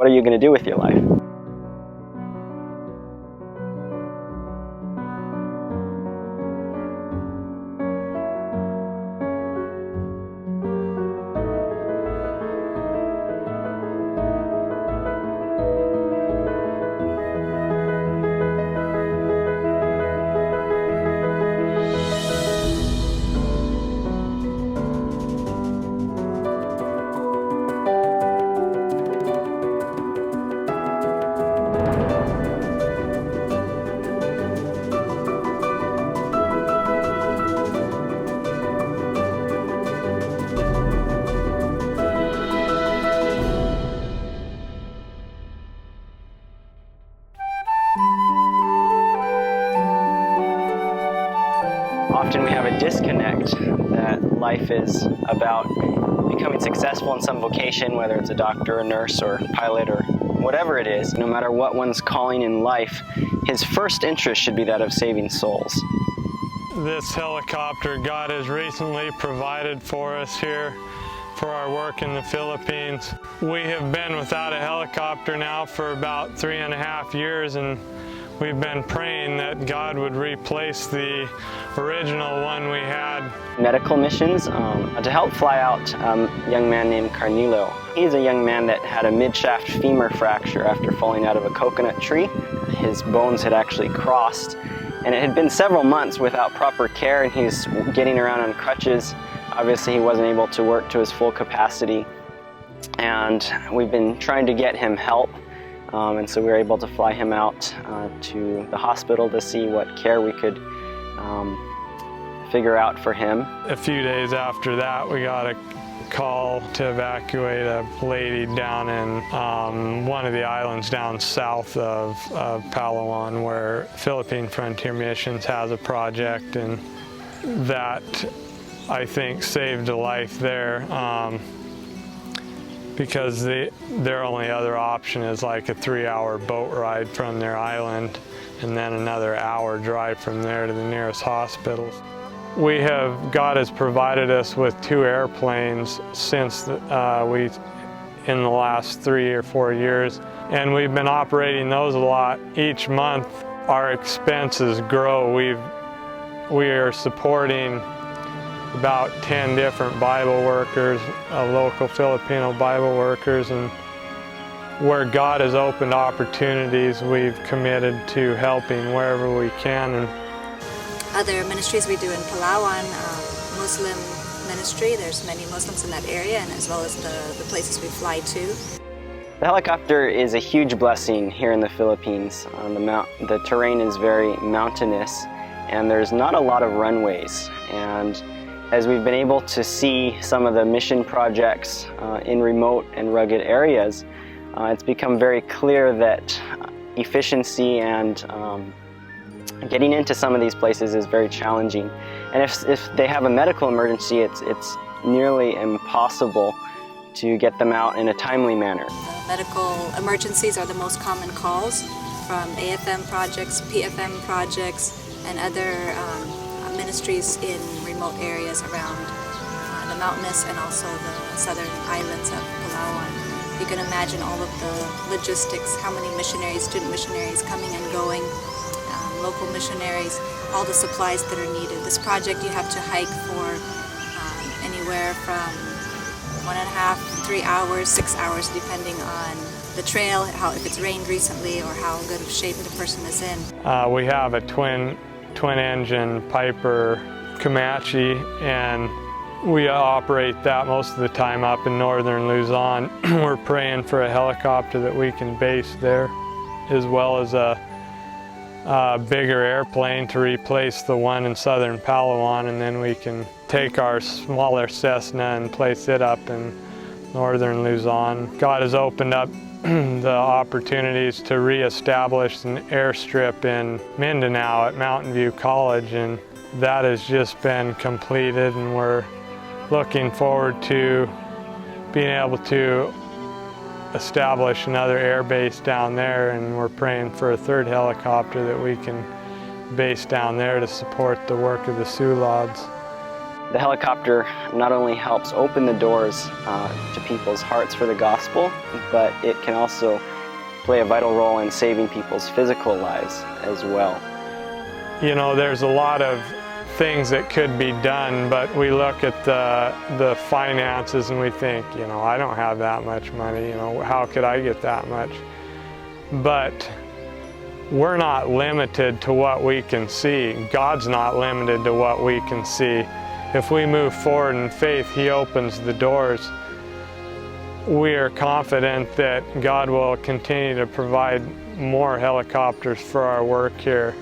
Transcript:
What are you going to do with your life? Often we have a disconnect that life is about becoming successful in some vocation, whether it's a doctor, a nurse, or pilot, or whatever it is. No matter what one's calling in life, his first interest should be that of saving souls. This helicopter God has recently provided for us here for our work in the Philippines. We have been without a helicopter now for about 3.5 years, and we've been praying that God would replace the original one we had. Medical missions to help fly out a young man named Carnilo. He's a young man that had a mid-shaft femur fracture after falling out of a coconut tree. His bones had actually crossed, and it had been several months without proper care, and he's getting around on crutches. Obviously, he wasn't able to work to his full capacity, and we've been trying to get him help. And so we were able to fly him out to the hospital to see what care we could figure out for him. A few days after that, we got a call to evacuate a lady down in one of the islands down south of Palawan, where Philippine Frontier Missions has a project, and that, I think, saved a life there. Because their only other option is like a 3-hour boat ride from their island and then another hour drive from there to the nearest hospitals. God has provided us with 2 airplanes since in the last 3 or 4 years, and we've been operating those a lot. Each month our expenses grow. We are supporting about 10 different Bible workers, local Filipino Bible workers, and where God has opened opportunities, we've committed to helping wherever we can. And other ministries we do in Palawan, Muslim ministry, there's many Muslims in that area, and as well as the places we fly to. The helicopter is a huge blessing here in the Philippines. The terrain is very mountainous, and there's not a lot of runways. And as we've been able to see some of the mission projects in remote and rugged areas, it's become very clear that efficiency and getting into some of these places is very challenging. And if they have a medical emergency, it's nearly impossible to get them out in a timely manner. Medical emergencies are the most common calls from AFM projects, PFM projects, and other ministries in remote areas around the mountainous and also the southern islands of Palawan. You can imagine all of the logistics, how many missionaries, student missionaries coming and going, local missionaries, all the supplies that are needed. This project you have to hike for anywhere from 1.5, 3 hours, 6 hours, depending on the trail, if it's rained recently, or how good of shape the person is in. We have a twin-engine Piper Comanche, and we operate that most of the time up in northern Luzon. We're praying for a helicopter that we can base there, as well as a bigger airplane to replace the one in southern Palawan, and then we can take our smaller Cessna and place it up in northern Luzon. God has opened up the opportunities to reestablish an airstrip in Mindanao at Mountain View College, and that has just been completed, and we're looking forward to being able to establish another air base down there, and we're praying for a 3rd helicopter that we can base down there to support the work of the Sulads. The helicopter not only helps open the doors to people's hearts for the gospel, but it can also play a vital role in saving people's physical lives as well. You know, there's a lot of things that could be done, but we look at the finances and we think, you know, I don't have that much money, you know, how could I get that much? But we're not limited to what we can see. God's not limited to what we can see. If we move forward in faith, He opens the doors. We are confident that God will continue to provide more helicopters for our work here.